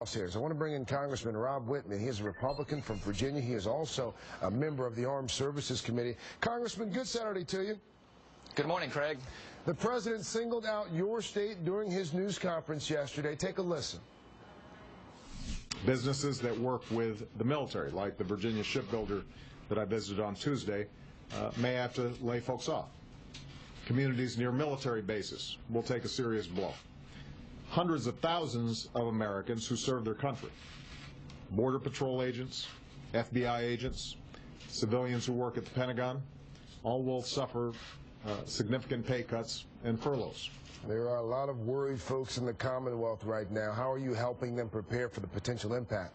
I want to bring in Congressman Rob Wittman. He is a Republican from Virginia. He is also a member of the Armed Services Committee. Congressman, good Saturday to you. Good morning, Craig. The president singled out your state during his news conference yesterday. Take a listen. Businesses that work with the military, like the Virginia shipbuilder that I visited on Tuesday, may have to lay folks off. Communities near military bases will take a serious blow. Hundreds of thousands of Americans who serve their country, Border Patrol agents, FBI agents, civilians who work at the Pentagon, all will suffer significant pay cuts and furloughs. There are a lot of worried folks in the Commonwealth right now. How are you helping them prepare for the potential impact?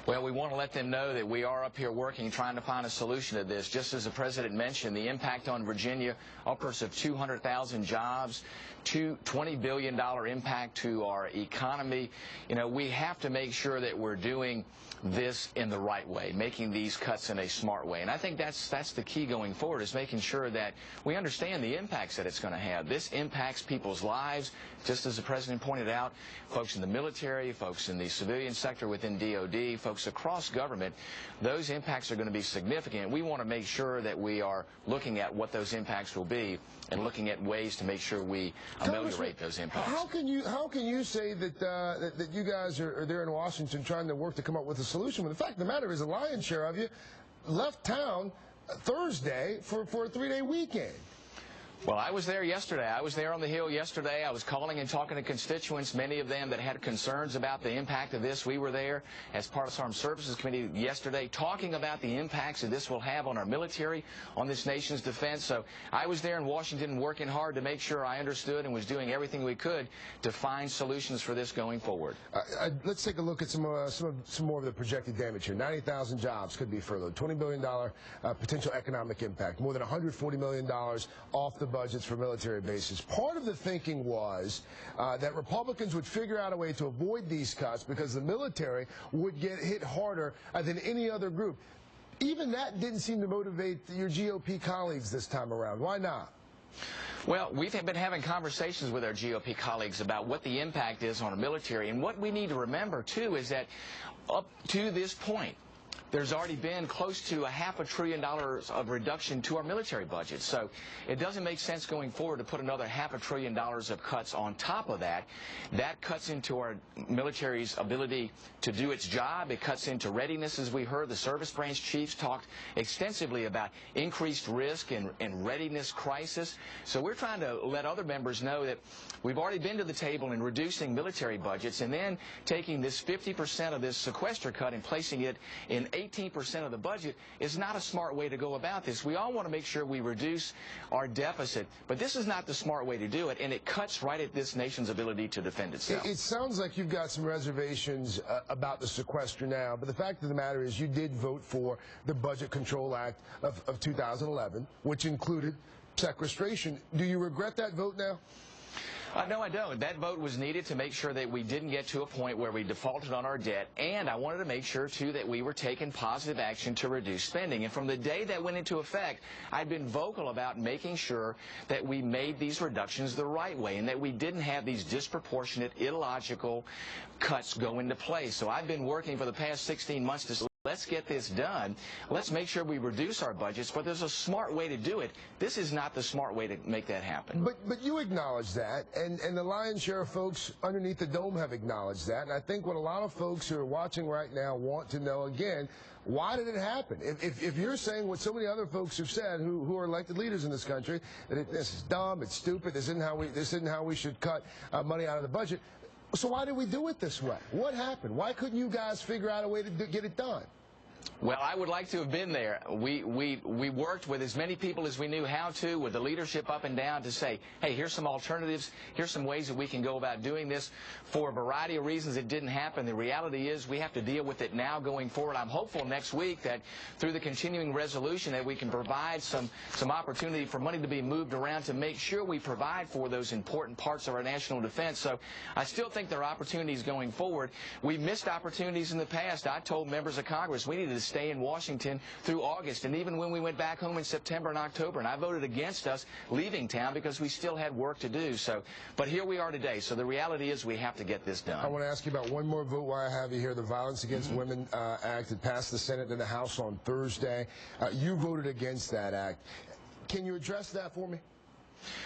Well, we want to let them know that we are up here working, trying to find a solution to this. Just as the president mentioned, the impact on Virginia, upwards of 200,000 jobs, $20 billion impact to our economy. You know, we have to make sure that we're doing this in the right way, making these cuts in a smart way. And I think that's the key going forward, is making sure that we understand the impacts that it's going to have. This impacts people's lives, just as the president pointed out, folks in the military, folks in the civilian sector within DOD, folks across government. Those impacts are going to be significant. We want to make sure that we are looking at what those impacts will be and looking at ways to make sure we ameliorate those impacts. How can you say that that you guys are there in Washington trying to work to come up with a solution when the fact of the matter is the lion's share of you left town Thursday for a 3-day weekend? Well, I was there yesterday. I was there on the Hill yesterday. I was calling and talking to constituents, many of them that had concerns about the impact of this. We were there as part of the Armed Services Committee yesterday talking about the impacts that this will have on our military, on this nation's defense. So I was there in Washington working hard to make sure I understood and was doing everything we could to find solutions for this going forward. Let's take a look at some more of the projected damage here. 90,000 jobs could be furloughed, $20 billion potential economic impact, more than $140 million off the budgets for military bases. Part of the thinking was that Republicans would figure out a way to avoid these cuts because the military would get hit harder than any other group. Even that didn't seem to motivate your GOP colleagues this time around. Why not? Well, we've been having conversations with our GOP colleagues about what the impact is on the military. And what we need to remember, too, is that up to this point, there's already been close to $500 billion of reduction to our military budget. So it doesn't make sense going forward to put another $500 billion of cuts on top of that. That cuts into our military's ability to do its job. It cuts into readiness, as we heard. The service branch chiefs talked extensively about increased risk and readiness crisis. So we're trying to let other members know that we've already been to the table in reducing military budgets and then taking this 50% of this sequester cut and placing it in 18% of the budget is not a smart way to go about this. We all want to make sure we reduce our deficit, but this is not the smart way to do it, and it cuts right at this nation's ability to defend itself. It sounds like you've got some reservations about the sequester now, but the fact of the matter is you did vote for the Budget Control Act of 2011, which included sequestration. Do you regret that vote now? No, I don't. That vote was needed to make sure that we didn't get to a point where we defaulted on our debt, and I wanted to make sure, too, that we were taking positive action to reduce spending. And from the day that went into effect, I've been vocal about making sure that we made these reductions the right way and that we didn't have these disproportionate, illogical cuts go into place. So I've been working for the past 16 months to let's get this done. Let's make sure we reduce our budgets, but there's a smart way to do it. This is not the smart way to make that happen. But you acknowledge that, and the lion's share of folks underneath the dome have acknowledged that, and I think what a lot of folks who are watching right now want to know, again, why did it happen? If you're saying what so many other folks have said who are elected leaders in this country, that this is dumb, it's stupid, this isn't how we should cut money out of the budget, so why did we do it this way? What happened? Why couldn't you guys figure out a way to get it done? Well, I would like to have been there. We worked with as many people as we knew how to, with the leadership up and down, to say, hey, here's some alternatives. Here's some ways that we can go about doing this. For a variety of reasons, it didn't happen. The reality is we have to deal with it now going forward. I'm hopeful next week that through the continuing resolution that we can provide some opportunity for money to be moved around to make sure we provide for those important parts of our national defense. So I still think there are opportunities going forward. We missed opportunities in the past. I told members of Congress we needed to stay in Washington through August, and even when we went back home in September and October. And I voted against us leaving town because we still had work to do. So, but here we are today. So the reality is we have to get this done. I want to ask you about one more vote while I have you here. The Violence Against Women Act. It passed the Senate and the House on Thursday. You voted against that act. Can you address that for me?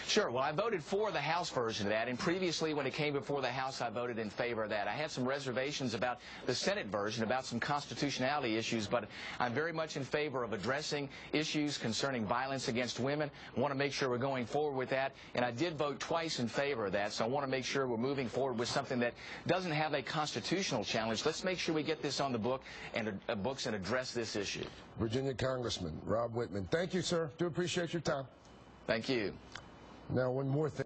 Sure. Well, I voted for the House version of that, and previously when it came before the House, I voted in favor of that. I had some reservations about the Senate version, about some constitutionality issues, but I'm very much in favor of addressing issues concerning violence against women. I want to make sure we're going forward with that, and I did vote twice in favor of that, so I want to make sure we're moving forward with something that doesn't have a constitutional challenge. Let's make sure we get this on the books and address this issue. Virginia Congressman Rob Wittman, thank you, sir. Do appreciate your time. Thank you. Now, one more thing.